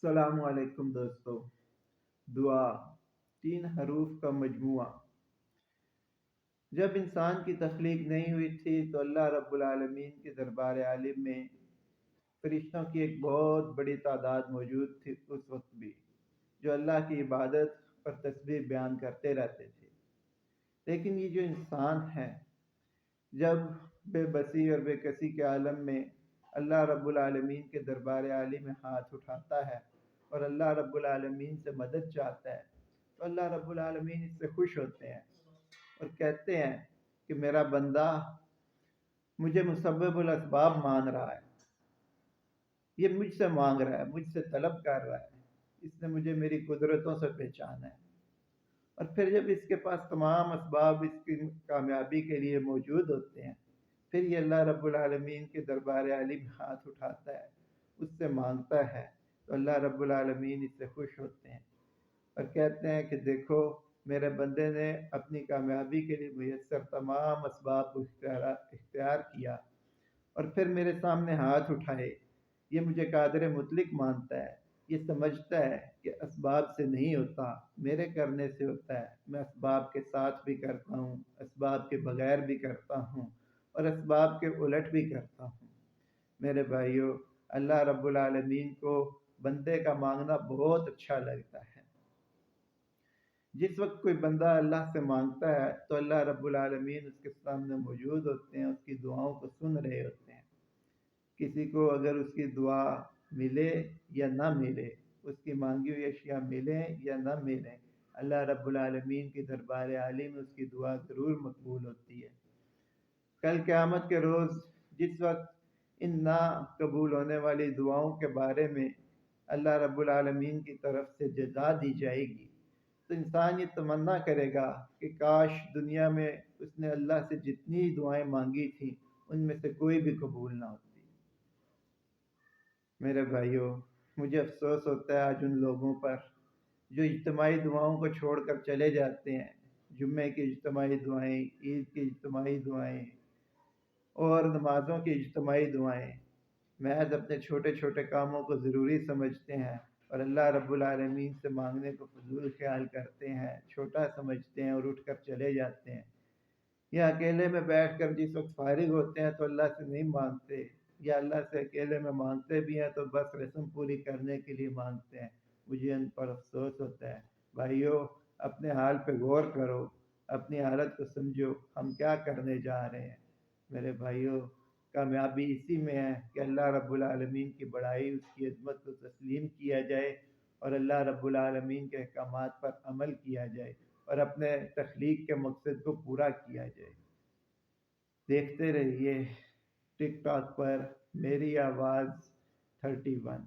السلام علیکم دوستو۔ دعا 3 حروف کا مجموعہ۔ جب انسان کی تخلیق نہیں ہوئی تھی تو اللہ رب العالمین کے دربار عالم میں فرشتوں کی ایک بہت بڑی تعداد موجود تھی اس وقت بھی، جو اللہ کی عبادت اور تسبیح بیان کرتے رہتے تھے۔ لیکن یہ جو انسان ہے، جب بے بسی اور بے کسی کے عالم میں اللہ رب العالمین کے دربار عالی میں ہاتھ اٹھاتا ہے اور اللہ رب العالمین سے مدد چاہتا ہے، تو اللہ رب العالمین اس سے خوش ہوتے ہیں اور کہتے ہیں کہ میرا بندہ مجھے مسبب الاسباب مان رہا ہے، یہ مجھ سے مانگ رہا ہے، مجھ سے طلب کر رہا ہے، اس نے مجھے میری قدرتوں سے پہچانا ہے۔ اور پھر جب اس کے پاس تمام اسباب اس کی کامیابی کے لیے موجود ہوتے ہیں، پھر یہ اللہ رب العالمین کے دربار عالی میں ہاتھ اٹھاتا ہے، اس سے مانگتا ہے، تو اللہ رب العالمین اس سے خوش ہوتے ہیں اور کہتے ہیں کہ دیکھو میرے بندے نے اپنی کامیابی کے لیے میسر تمام اسباب کو اختیار کیا اور پھر میرے سامنے ہاتھ اٹھائے۔ یہ مجھے قادر مطلق مانتا ہے، یہ سمجھتا ہے کہ اسباب سے نہیں ہوتا، میرے کرنے سے ہوتا ہے۔ میں اسباب کے ساتھ بھی کرتا ہوں، اسباب کے بغیر بھی کرتا ہوں اور اسباب کے الٹ بھی کرتا ہوں۔ میرے بھائیوں، اللہ رب العالمین کو بندے کا مانگنا بہت اچھا لگتا ہے۔ جس وقت کوئی بندہ اللہ سے مانگتا ہے تو اللہ رب العالمین اس کے سامنے موجود ہوتے ہیں، اس کی دعاؤں کو سن رہے ہوتے ہیں۔ کسی کو اگر اس کی دعا ملے یا نہ ملے، اس کی مانگی ہوئی اشیاء ملیں یا نہ ملیں، اللہ رب العالمین کی دربار عالی میں اس کی دعا ضرور مقبول ہوتی ہے۔ کل قیامت کے روز جس وقت ان نہ قبول ہونے والی دعاؤں کے بارے میں اللہ رب العالمین کی طرف سے جزا دی جائے گی، تو انسان یہ تمنا کرے گا کہ کاش دنیا میں اس نے اللہ سے جتنی دعائیں مانگی تھیں ان میں سے کوئی بھی قبول نہ ہوتی۔ میرے بھائیوں، مجھے افسوس ہوتا ہے آج ان لوگوں پر جو اجتماعی دعاؤں کو چھوڑ کر چلے جاتے ہیں۔ جمعے کی اجتماعی دعائیں، عید کی اجتماعی دعائیں اور نمازوں کی اجتماعی دعائیں محض اپنے چھوٹے چھوٹے کاموں کو ضروری سمجھتے ہیں اور اللہ رب العالمین سے مانگنے کو فضول خیال کرتے ہیں، چھوٹا سمجھتے ہیں اور اٹھ کر چلے جاتے ہیں۔ یا اکیلے میں بیٹھ کر جس وقت فارغ ہوتے ہیں تو اللہ سے نہیں مانگتے، یا اللہ سے اکیلے میں مانگتے بھی ہیں تو بس رسم پوری کرنے کے لیے مانگتے ہیں۔ مجھے ان پر افسوس ہوتا ہے۔ بھائیو، اپنے حال پہ غور کرو، اپنی حالت کو سمجھو، ہم کیا کرنے جا رہے ہیں۔ میرے بھائیو، کامیابی اسی میں ہے کہ اللہ رب العالمین کی بڑائی، اس کی عظمت کو تسلیم کیا جائے اور اللہ رب العالمین کے احکامات پر عمل کیا جائے اور اپنے تخلیق کے مقصد کو پورا کیا جائے۔ دیکھتے رہیے ٹک ٹاک پر میری آواز 31۔